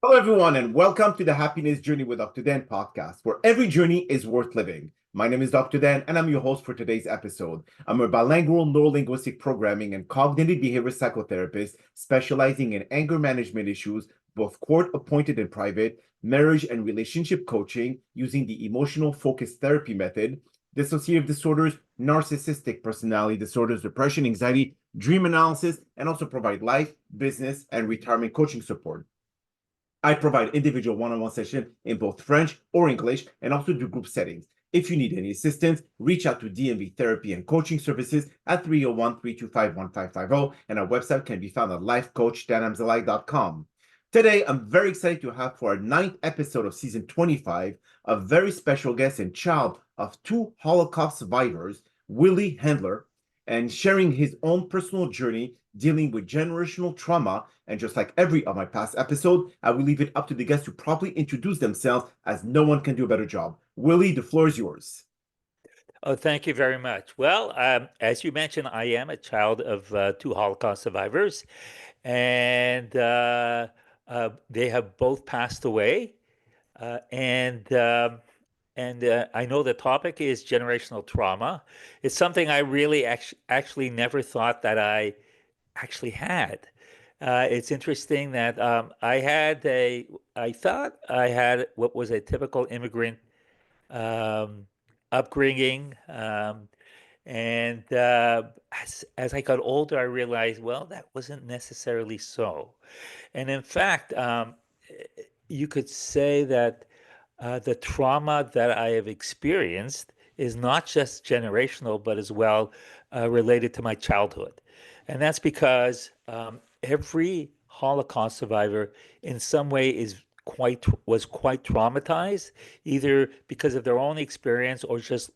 Hello, everyone, and welcome to the Happiness Journey with Dr. Dan podcast, where every journey is worth living. My name is Dr. Dan, and I'm your host for today's episode. I'm a bilingual neurolinguistic programming and cognitive behavior psychotherapist specializing in anger management issues, both court appointed and private, marriage and relationship coaching using the emotional focused therapy method, dissociative disorders, narcissistic personality disorders, depression, anxiety, dream analysis, and also provide life, business, and retirement coaching support. I provide individual one-on-one sessions in both French or English and also do group settings. If you need any assistance, reach out to DMV Therapy and Coaching Services at 301-325-1550, and our website can be found at lifecoachdanamzalai.com. Today, I'm very excited to have for our ninth episode of season 25 a very special guest and child of two Holocaust survivors, Willie Handler, and sharing his own personal journey dealing with generational trauma. And just like every of my past episode, I will leave it up to the guests to properly introduce themselves, as no one can do a better job. Willie, the floor is yours. Oh, thank you very much. Well, as you mentioned, I am a child of two Holocaust survivors, and they have both passed away. Uh, and um, and I know the topic is generational trauma. It's something I really actually never thought that I actually had. It's interesting that I thought I had what was a typical immigrant um, upbringing. And as I got older, I realized, well, that wasn't necessarily so. And in fact, you could say that the trauma that I have experienced is not just generational, but as well related to my childhood. And that's because every Holocaust survivor, in some way, was quite traumatized, either because of their own experience or just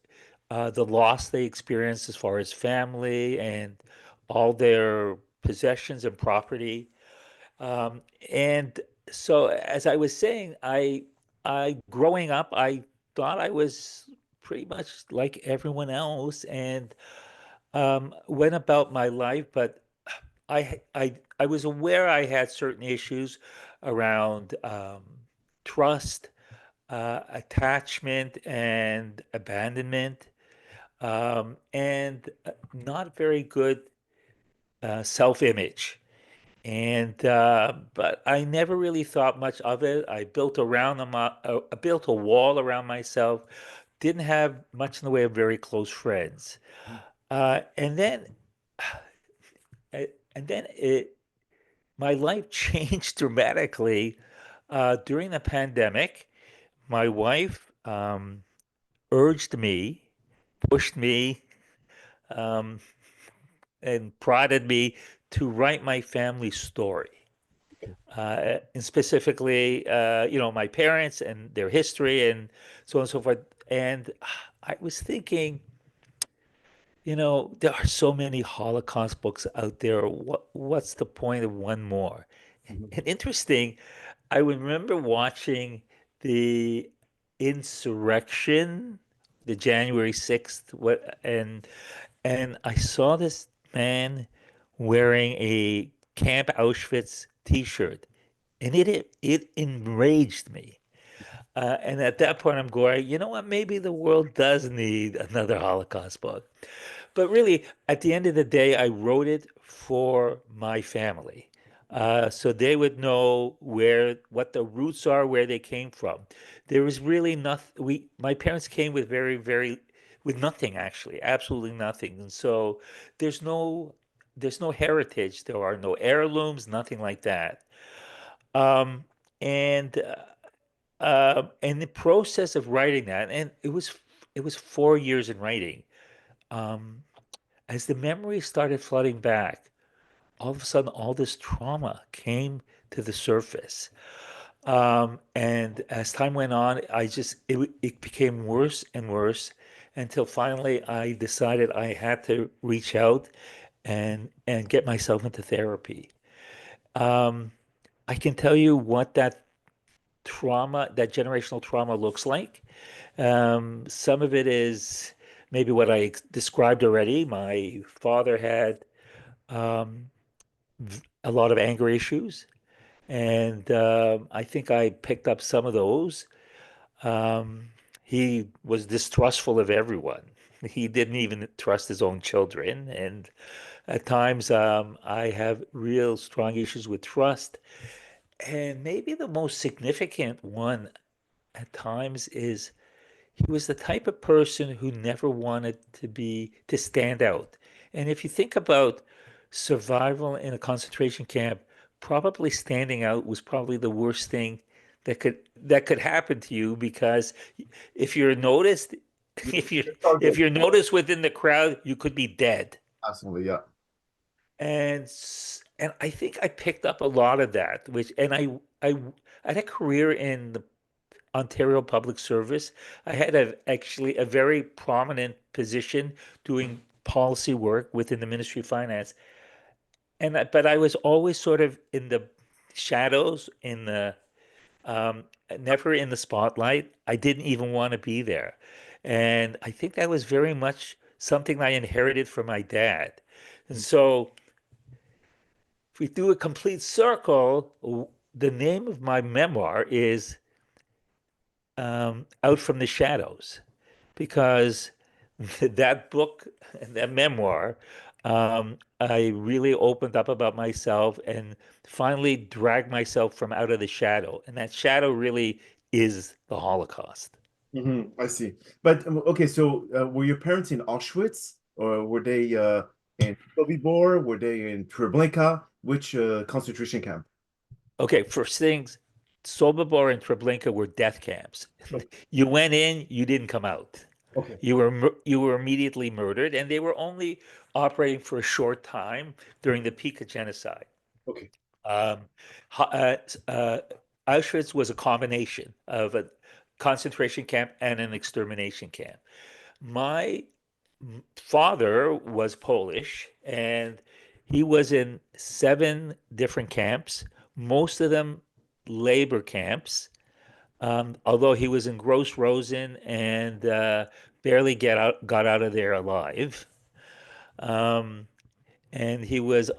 the loss they experienced as far as family and all their possessions and property. And so, as I was saying, I growing up, I thought I was pretty much like everyone else, and went about my life. But I was aware I had certain issues around trust, attachment, and abandonment, and not very good self-image. And but I never really thought much of it. I built a wall around myself. Didn't have much in the way of very close friends. And then and then it my life changed dramatically during the pandemic. My wife urged me, pushed me, um, and prodded me to write my family story. And specifically, my parents and their history and so on and so forth. And I was thinking, there are so many Holocaust books out there. What's the point of one more? Mhm. And interesting, I remember watching the insurrection, the January 6th, and I saw this man wearing a Camp Auschwitz t-shirt, and it enraged me. And at that point, I'm going, you know what? Maybe the world does need another Holocaust book. But really, at the end of the day, I wrote it for my family. So they would know what the roots are, where they came from. There was really nothing. My parents came with with nothing, actually, absolutely nothing. And so there's no, there's no heritage. There are no heirlooms, nothing like that. Um, and in the process of writing that, and it was 4 years in writing. Um, as the memories started flooding back, all of a sudden, all this trauma came to the surface. And as time went on, it became worse and worse until finally I decided I had to reach out and get myself into therapy. Um, I can tell you what that generational trauma looks like. Some of it is maybe what I described already. My father had um, a lot of anger issues, and I think I picked up some of those. Um, he was distrustful of everyone. He didn't even trust his own children, and at times I have real strong issues with trust. And maybe the most significant one at times is he was the type of person who never wanted to stand out. And if you think about survival in a concentration camp, probably standing out was probably the worst thing that could happen to you, because if you're noticed, You if you your if target. you're noticed within the crowd, you could be dead. Absolutely, yeah. And I think I picked up a lot of that, which and I had a career in the Ontario Public Service. I had actually a very prominent position doing policy work within the Ministry of Finance, but I was always sort of in the shadows, in the um, never in the spotlight. I didn't even want to be there, and I think that was very much something I inherited from my dad. And so, if we do a complete circle, the name of my memoir is Out from the Shadows, because that book and that memoir, I really opened up about myself and finally dragged myself from out of the shadow. And that shadow really is the Holocaust. I see. But okay, so were your parents in Auschwitz or were they in Sobibor? Were they in Treblinka? Which concentration camp? Okay, first things, Sobibor and Treblinka were death camps. You went in, you didn't come out. Okay, You were immediately murdered, and they were only operating for a short time during the peak of genocide. okay, Um, ho- uh, uh, Auschwitz was a combination of a concentration camp and an extermination camp. My father was Polish, and he was in 7 different camps, most of them labor camps. Although he was in Gross Rosen and barely got out of there alive. Um, and um, he was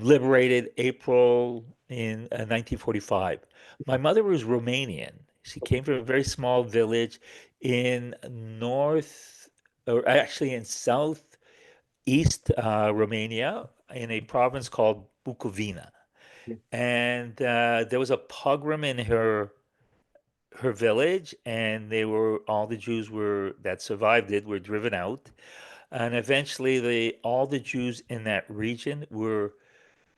liberated April in 1945. My mother was Romanian. She came from a very small village in north, or actually in southeast Romania, in a province called Bukovina. And there was a pogrom in her village, and they were all the Jews were that survived it were driven out, and eventually the all the Jews in that region were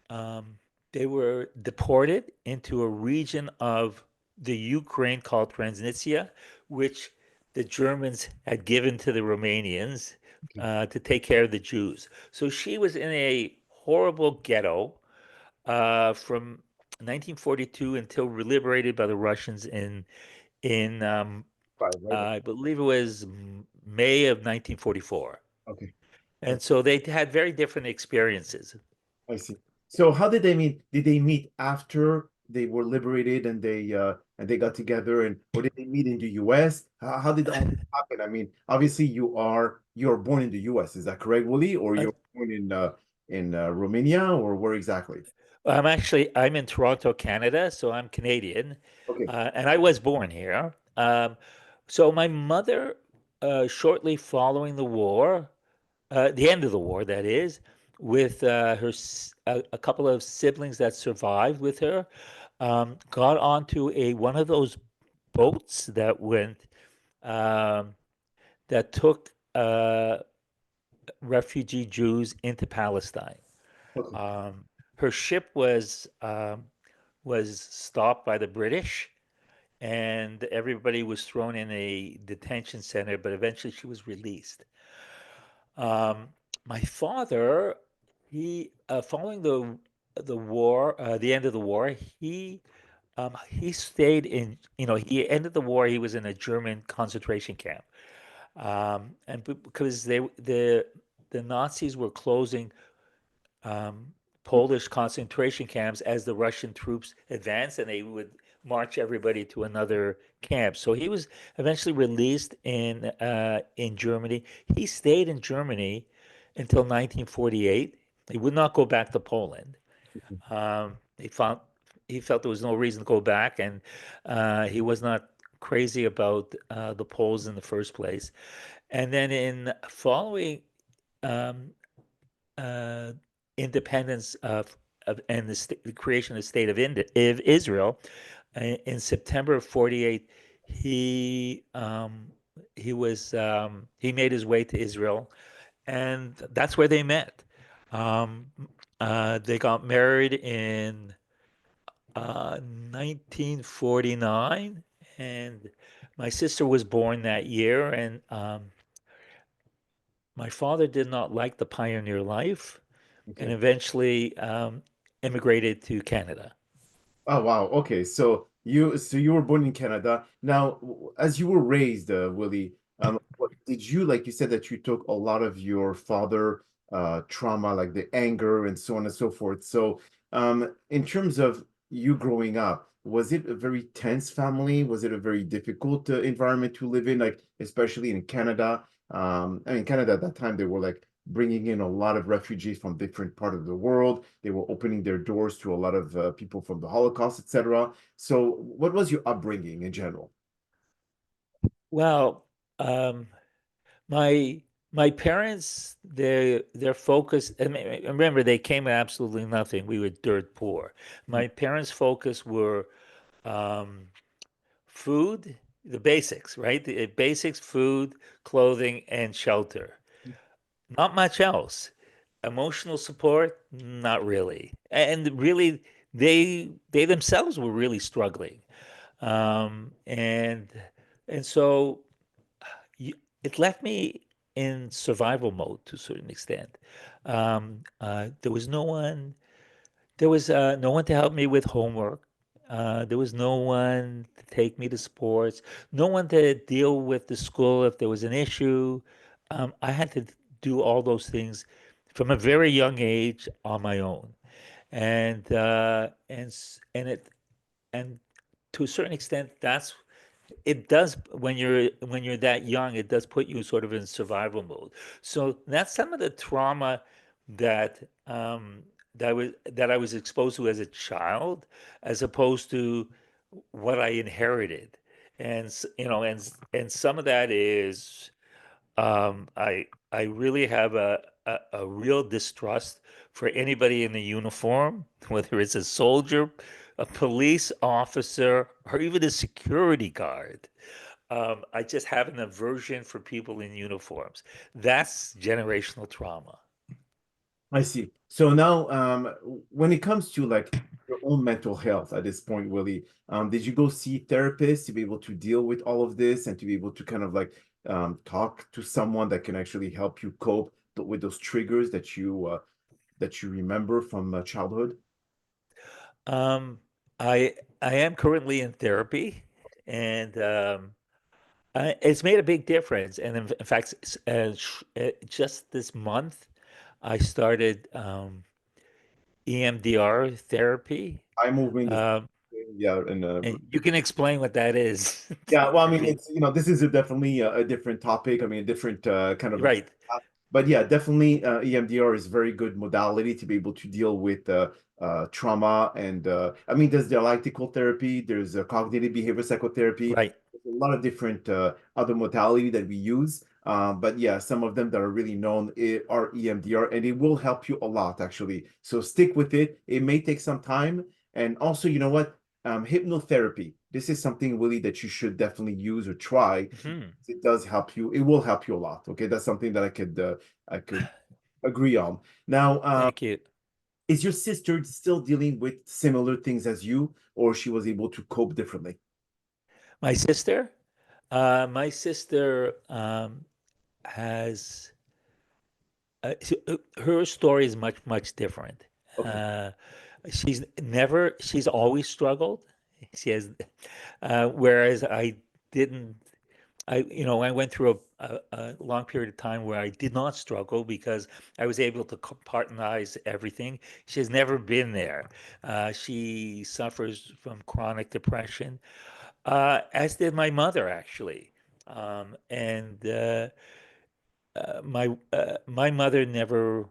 um, they were deported into a region of the Ukraine called Transnistria, which the Germans had given to the Romanians okay. to take care of the Jews. So she was in a horrible ghetto from 1942 until liberated by the Russians in Five, right? I believe it was May of 1944. Okay. And so they had very different experiences. I see. So how did they meet? Did they meet after they were liberated and they got together and or did they meet in the US? How did all this happen? I mean, obviously you're born in the US, is that correct, Willie? Or Uh, you're born in Romania or where exactly? I'm in Toronto, Canada, so I'm Canadian, Okay. and I was born here. So my mother, shortly following the war, the end of the war, that is, with a couple of siblings that survived with her, got onto a one of those boats um, that took refugee Jews into Palestine. Okay. Um, Her ship was stopped by the British, and everybody was thrown in a detention center. But eventually, she was released. Um, my father, he following the war, the end of the war, he stayed in. He ended the war. He was in a German concentration camp, and because the Nazis were closing um, Polish concentration camps as the Russian troops advanced, and they would march everybody to another camp. So he was eventually released in Germany. He stayed in Germany, until 1948. He would not go back to Poland. He found he felt there was no reason to go back, and he was not crazy about the Poles in the first place. And then in following um, uh, independence of and the creation of the state of Israel in September of '48, he um, he made his way to Israel, and that's where they met. Um, they got married in 1949, and my sister was born that year. And my father did not like the pioneer life, and Okay. eventually immigrated to Canada. Oh wow. Okay. So you were born in Canada. Now, as you were raised, Willie, did you like you said that you took a lot of your father trauma, like the anger and so on and so forth. So, in terms of you growing up, was it a very tense family? Was it a very difficult environment to live in, like especially in Canada? I mean, Canada at that time they were like bringing in a lot of refugees from different part of the world. They were opening their doors to a lot of people from the Holocaust, etc. So, what was your upbringing in general? Well, um, my my parents, their focus, and remember they came with absolutely nothing. We were dirt poor. My parents' focus were um, food, the basics, right? The basics, food, clothing, and shelter. Not much else. Emotional support, not really. And really, they themselves were really struggling. And so you, it left me in survival mode to a certain extent. There was no one. There was no one to help me with homework. There was no one to take me to sports. No one to deal with the school if there was an issue. I had to do all those things from a very young age on my own, and it and to a certain extent, that's it does when you're that young, it does put you sort of in survival mode. So that's some of the trauma that that I was exposed to as a child, as opposed to what I inherited. And and some of that is I really have a real distrust for anybody in the uniform, whether it's a soldier, a police officer, or even a security guard. I just have an aversion for people in uniforms. That's generational trauma. I see. So now, when it comes to like your own mental health at this point, Willie, did you go see therapists to be able to deal with all of this and to be able to kind of like talk to someone that can actually help you cope with those triggers that you remember from childhood? Um, I am currently in therapy, and it's made a big difference. And in fact, just this month, I started EMDR therapy. Eye movement is Um, yeah, and and you can explain what that is yeah, well, I to mean, people. it's this is definitely a different topic. I mean, a different kind of, Right, but yeah, definitely EMDR is very good modality to be able to deal with trauma and I mean, there's dialectical therapy, there's cognitive behavior psychotherapy, right. there's a lot of different other modality that we use. But yeah, some of them that are really known are EMDR, and it will help you a lot actually. So stick with it. It may take some time, and also, you know what? Hypnotherapy. This is something, Willie, that you should definitely use or try. Hmm. It does help you. It will help you a lot. Okay, that's something that I could agree on. Now, Thank you. is your sister still dealing with similar things as you, or she was able to cope differently? My sister has her story is much different. Okay, Uh, she's always struggled. She has, whereas I didn't. I went through a long period of time where I did not struggle because I was able to compartmentalize everything. She has never been there. She suffers from chronic depression, as did my mother, actually. And my mother never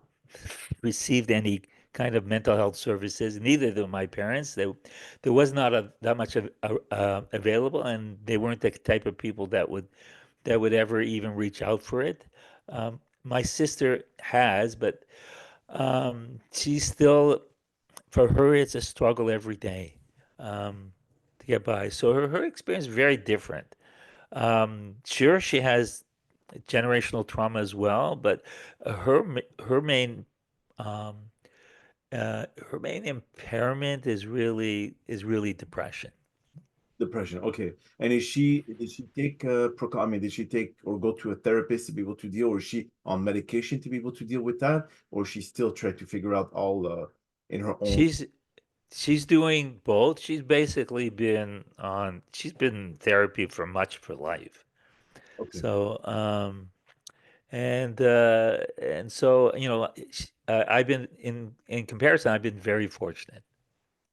received any kind of mental health services. Neither did my parents. There was not that much available, and they weren't the type of people that would ever even reach out for it. My sister has, but she's still, for her, it's a struggle every day to get by. So her experience is very different. Sure, she has generational trauma as well, but her main um, her main impairment is really depression. Depression. Okay. And is she did she take I mean, did she take or go to a therapist to be able to deal, or is she on medication to be able to deal with that, or she still try to figure out all in her own? She's she's doing both. She's been in therapy for much of her life. Okay. So and so I've been in comparison, I've been very fortunate.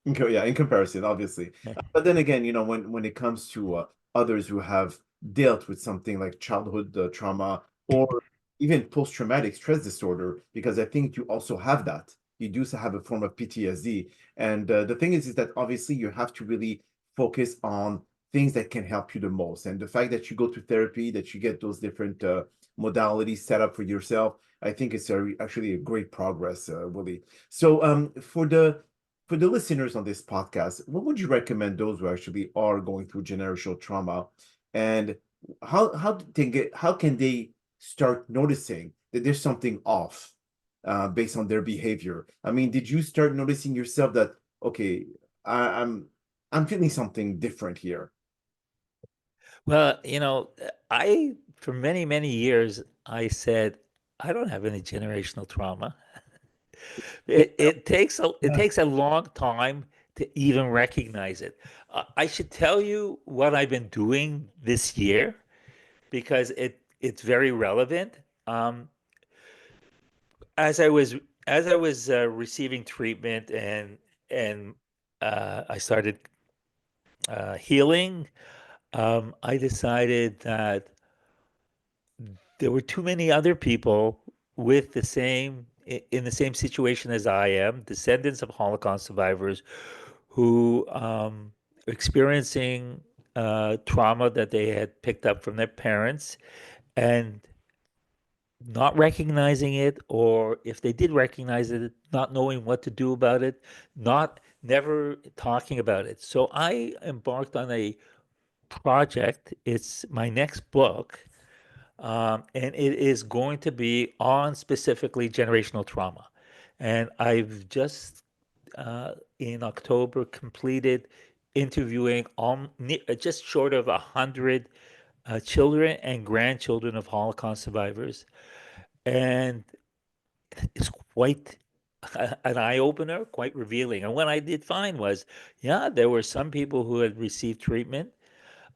Yeah, in comparison, obviously. But then again, when it comes to others who have dealt with something like childhood trauma or even post-traumatic stress disorder, because I think you also have that. You do have a form of PTSD. And the thing is that obviously you have to really focus on things that can help you the most. And the fact that you go to therapy, that you get those different modalities set up for yourself, I think it's actually a great progress, Willie. So for the listeners on this podcast, what would you recommend those who actually are going through generational trauma, and how can they start noticing that there's something off based on their behavior? I mean, did you start noticing yourself that okay, I, I'm I'm feeling something different here? Well, I for many years I said I don't have any generational trauma. It Yeah. takes a long time to even recognize it. I should tell you what I've been doing this year because it's very relevant. As I was as I was receiving treatment and I started healing, I decided that there were too many other people with in the same situation as I am, descendants of Holocaust survivors who experiencing trauma that they had picked up from their parents and not recognizing it, or if they did recognize it, not knowing what to do about it, not never talking about it. So I embarked on a project. It's my next book, and it is going to be on specifically generational trauma. And I've just in October completed interviewing just short of 100 children and grandchildren of Holocaust survivors, and it's quite an eye opener, quite revealing. And what I did find was, yeah, there were some people who had received treatment,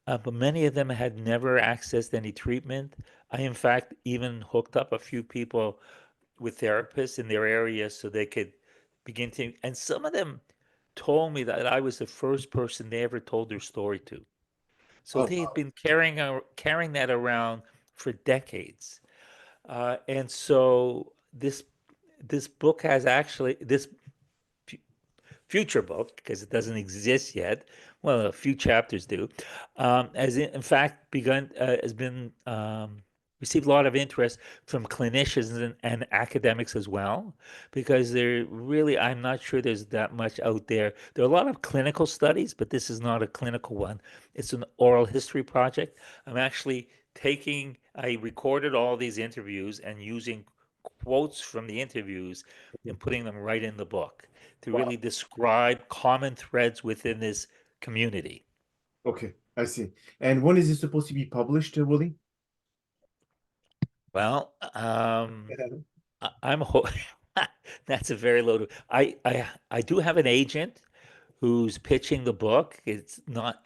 but many of them had never accessed any treatment. I, in fact, even hooked up a few people with therapists in their area so they could begin to. And some of them told me that I was the first person they ever told their story to. So Oh they had wow. been carrying that around for decades. And so this book has actually this future book, because it doesn't exist yet. Well, a few chapters do. Has in fact begun has been received a lot of interest from clinicians and academics as well, because there really, I'm not sure there's that much out there. There are a lot of clinical studies, but this is not a clinical one. It's an oral history project. I'm actually I recorded all these interviews and using quotes from the interviews and putting them right in the book to Wow. really describe common threads within this community. Okay, I see. And when is this supposed to be published, Willie? Well, I'm that's a very loaded. I do have an agent who's pitching the book. It's not.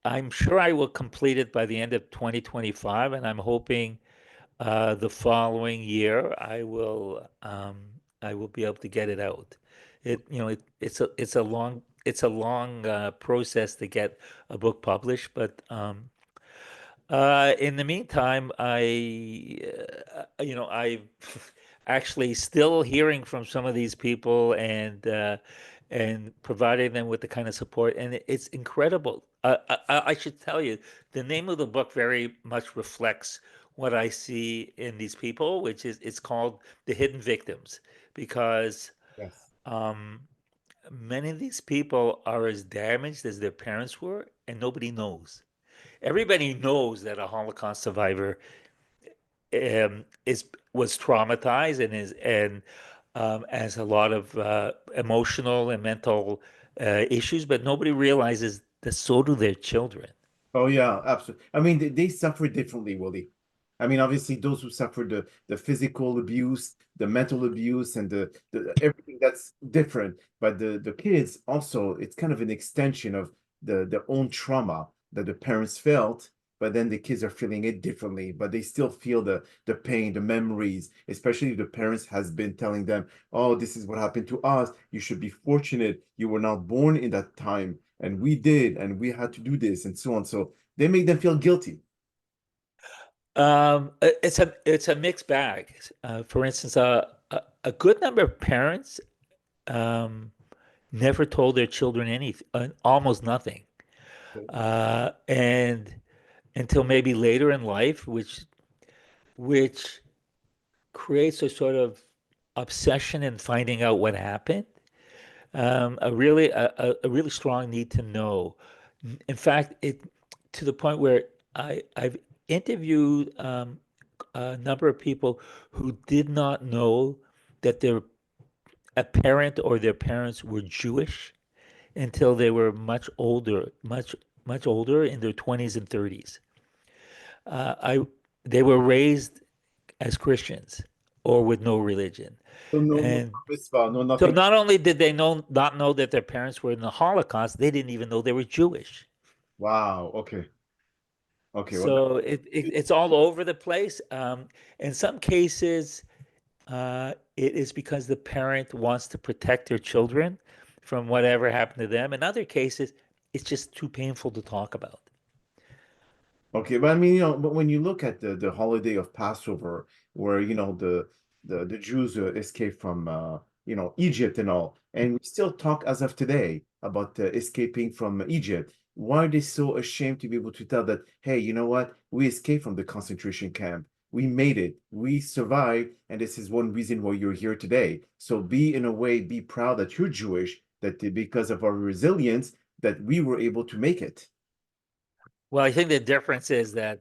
I'm sure I will complete it by the end of 2025, and I'm hoping the following year I will be able to get it out. It's a long process to get a book published, but In the meantime, I actually still hearing from some of these people and providing them with the kind of support, and it's incredible. I should tell you, the name of the book very much reflects what I see in these people, which is it's called The Hidden Victims, because Yes. um, many of these people are as damaged as their parents were, and nobody knows. Everybody knows that a Holocaust survivor is was traumatized and is and has a lot of emotional and mental issues, but nobody realizes that so do their children. Oh yeah, absolutely. I mean, they suffer differently, Willie. I mean, obviously, those who suffer the physical abuse, the mental abuse, and the everything that's different. But the kids also, it's kind of an extension of their own trauma that the parents felt, but then the kids are feeling it differently. But they still feel the pain, the memories, especially if the parents has been telling them, "Oh, this is what happened to us. You should be fortunate. You were not born in that time." And we did, and we had to do this, and so on. So they make them feel guilty. It's a mixed bag. For instance, a good number of parents um, never told their children anything, almost nothing, and until maybe later in life, which creates a sort of obsession in finding out what happened. A really strong need to know. In fact, it to the point where I've interviewed a number of people who did not know that their a parent or their parents were Jewish until they were much older in their 20s and 30s. I They were raised as Christians or with no religion. So no And mitzvah, no so nothing. not only did they not know that their parents were in the Holocaust, they didn't even know they were Jewish. Wow. Okay. Okay. Well, So it's all over the place. In some cases, it is because the parent wants to protect their children from whatever happened to them. In other cases, it's just too painful to talk about. okay, but I mean, but when you look at the holiday of Passover, where the Jews escaped from Egypt and all, and we still talk as of today about escaping from Egypt. Why are they so ashamed to be able to tell that, hey, you know what? We escaped from the concentration camp. We made it. We survived, and this is one reason why you're here today. So be in a way, be proud that you're Jewish, that because of our resilience, that we were able to make it. Well, I think the difference is that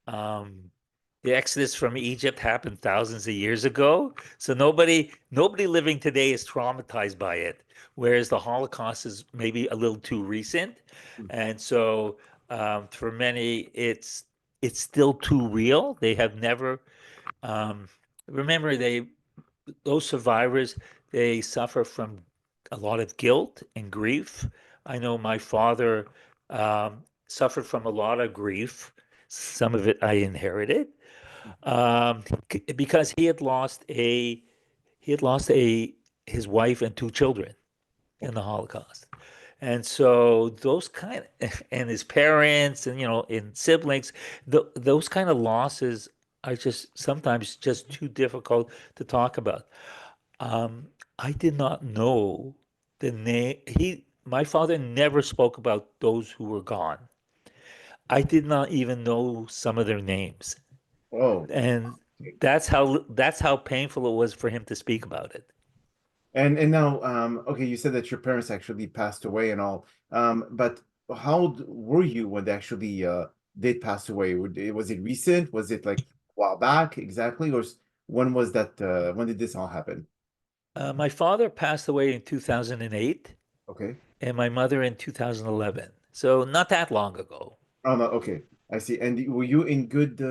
um, the exodus from Egypt happened thousands of years ago, so nobody living today is traumatized by it, whereas the Holocaust is maybe a little too recent, and so for many, it's still too real. They have never um, remember they those survivors, they suffer from a lot of guilt and grief. I know my father suffered from a lot of grief. Some of it I inherited because he had lost a his wife and two children in the Holocaust. And so those and his parents and and siblings, those kind of losses are just sometimes just too difficult to talk about. I did not know the name. My father never spoke about those who were gone. I did not even know some of their names, Oh. and that's how painful it was for him to speak about it. And now, okay, you said that your parents actually passed away and all. But how old were you when they actually did pass away? Was it recent? Was it like a while back exactly? When was that? When did this all happen? My father passed away in 2008, Okay. and my mother in 2011. So not that long ago. Oh no, okay. I see. And were you in good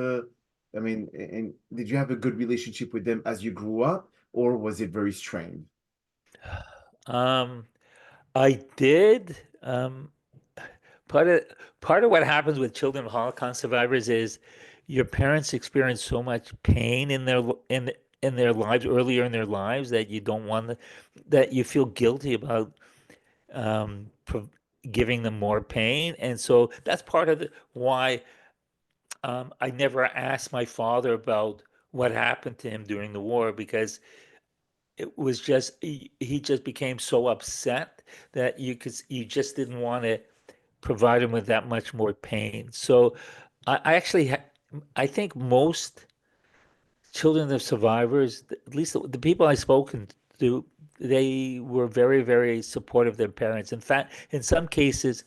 I mean, and did you have a good relationship with them as you grew up, or was it very strained? Um, I did. Part of part of what happens with children of Holocaust survivors is your parents experience so much pain in their lives earlier in their lives that you don't want that you feel guilty about um, pro- giving them more pain, and so that's part of why I never asked my father about what happened to him during the war because it was just he just became so upset that you just didn't want to provide him with that much more pain. So I actually I think most children of survivors, at least the people I've spoken to, they were very, very supportive of their parents. In fact, in some cases,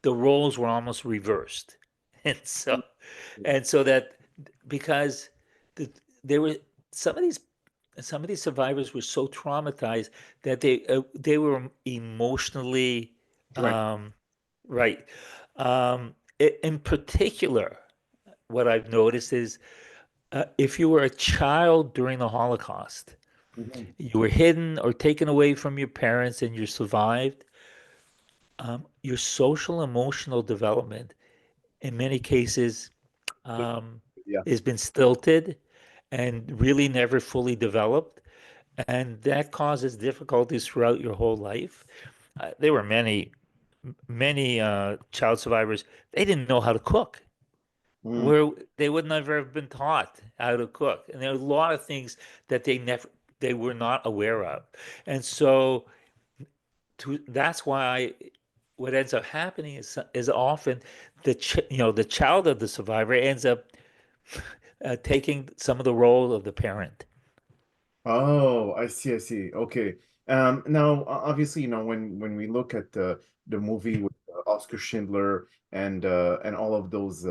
the roles were almost reversed. And so, and so that because the, there were some of these some of these survivors were so traumatized that they were emotionally Right. right. In particular, what I've noticed is if you were a child during the Holocaust, Mhm. you were hidden or taken away from your parents and you survived, your social emotional development in many cases um, Yeah. has been stilted and really never fully developed. And that causes difficulties throughout your whole life. There were many child survivors, they didn't know how to cook. Mm. Where they would never have been taught how to cook. And there are a lot of things that they were not aware of. And so that's why what ends up happening is often the child of the survivor ends up taking some of the role of the parent. Oh, I see, I see. Okay. Now, obviously, when we look at the movie with Oscar Schindler and all of those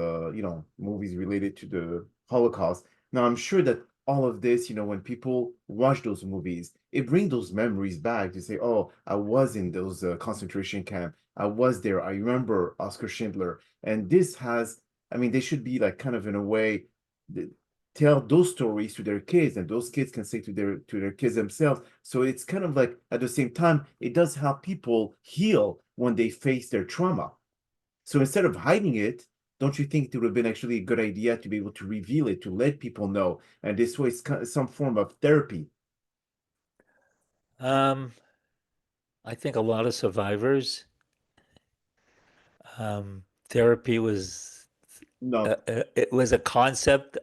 movies related to the Holocaust, now I'm sure that all of this, when people watch those movies, it brings those memories back to say, oh, I was in those concentration camp. I was there. I remember Oscar Schindler. And this has, I mean, they should be like kind of in a way tell those stories to their kids and those kids can say to their kids themselves, so it's kind of like at the same time it does help people heal when they face their trauma. So instead of hiding it, don't you think it would have been actually a good idea to be able to reveal it, to let people know, and this way it's some form of therapy? Um, I think a lot of survivors, therapy was No. it was a concept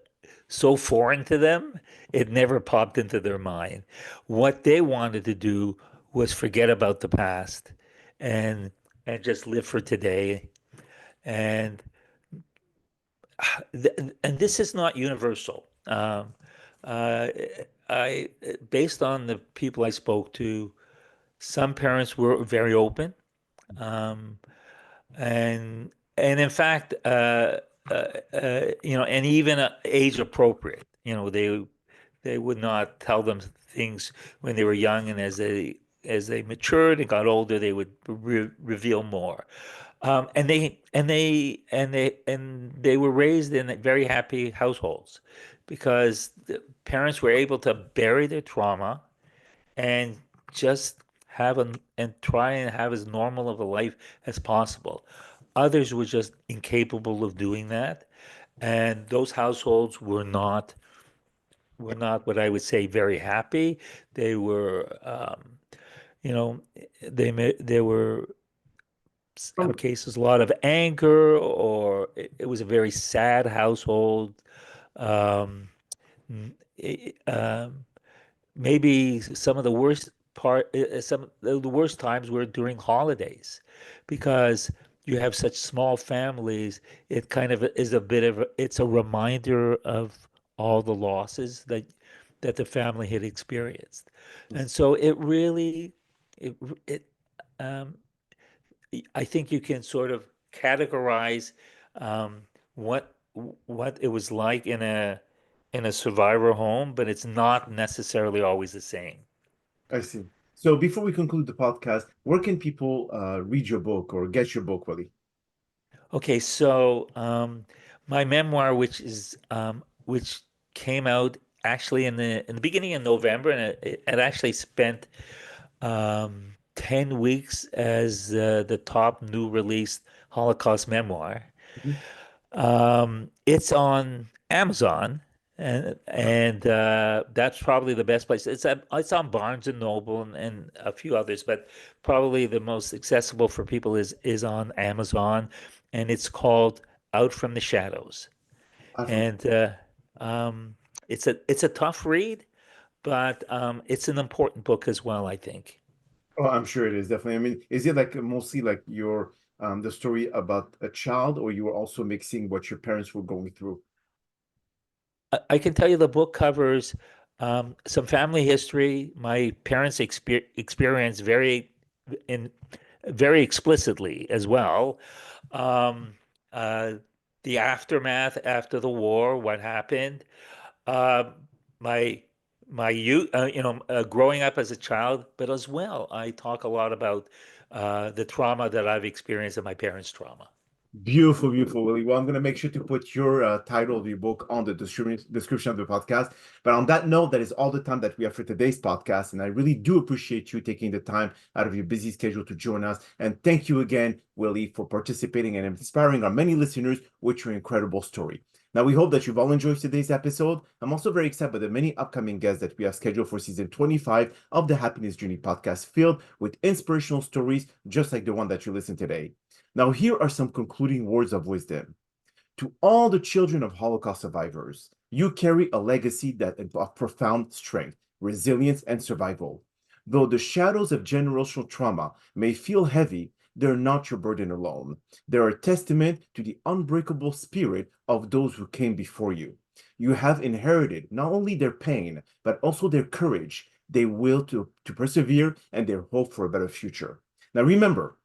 so foreign to them, it never popped into their mind. What they wanted to do was forget about the past and just live for today. And and this is not universal. Uh, I based on the people I spoke to, some parents were very open, um, and in fact, and even age appropriate. They would not tell them things when they were young, and as they matured and got older, they would reveal more. And they were raised in very happy households because the parents were able to bury their trauma and just and try and have as normal of a life as possible. Others were just incapable of doing that, and those households were not what I would say very happy. They were, you know, there were some From cases a lot of anger, or it was a very sad household. Um, um, maybe some of the worst times were during holidays, because you have such small families. It kind of is it's a reminder of all the losses that the family had experienced. And so it um, I think you can sort of categorize um, what what it was like in a survivor home, but it's not necessarily always the same. I see. So before we conclude the podcast, where can people read your book or get your book, Willie? Okay, so my memoir, which came out actually in the beginning of November, and it actually spent 10 weeks as the top new released Holocaust memoir. Mhm. It's on Amazon, and that's probably the best place. It's on Barnes and Noble and a few others, but probably the most accessible for people is on Amazon, and it's called Out from the Shadows. Absolutely. And it's a tough read, but it's an important book as well, I think. Oh, I'm sure it is definitely. I mean, is it like mostly like your the story about a child, or you were also mixing what your parents were going through? I can tell you the book covers some family history. My parents experience in very explicitly as well. Um, uh, the aftermath after the war, what happened. Uh, my my youth, growing up as a child, but as well, I talk a lot about the trauma that I've experienced and my parents' trauma. Beautiful, beautiful, Willie. Well, I'm going to make sure to put your title of your book on the description of the podcast. But on that note, that is all the time that we have for today's podcast. And I really do appreciate you taking the time out of your busy schedule to join us. And thank you again, Willie, for participating and inspiring our many listeners with your incredible story. Now, we hope that you've all enjoyed today's episode. I'm also very excited by the many upcoming guests that we have scheduled for season 25 of the Happiness Journey podcast, filled with inspirational stories just like the one that you listened today. Now, here are some concluding words of wisdom. To all the children of Holocaust survivors, you carry a legacy that of profound strength, resilience, and survival. Though the shadows of generational trauma may feel heavy, they're not your burden alone. They're a testament to the unbreakable spirit of those who came before you. You have inherited not only their pain, but also their courage, their will to persevere, and their hope for a better future. Now, remember,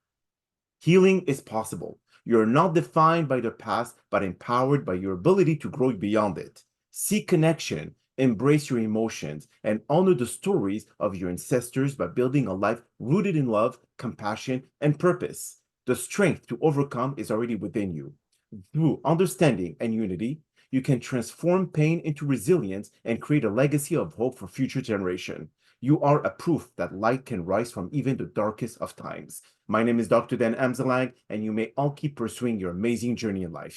healing is possible. You're not defined by the past, but empowered by your ability to grow beyond it. Seek connection, embrace your emotions, and honor the stories of your ancestors by building a life rooted in love, compassion, and purpose. The strength to overcome is already within you. Through understanding and unity, you can transform pain into resilience and create a legacy of hope for future generations. You are a proof that light can rise from even the darkest of times. My name is Dr. Dan Amzalang, and you may all keep pursuing your amazing journey in life.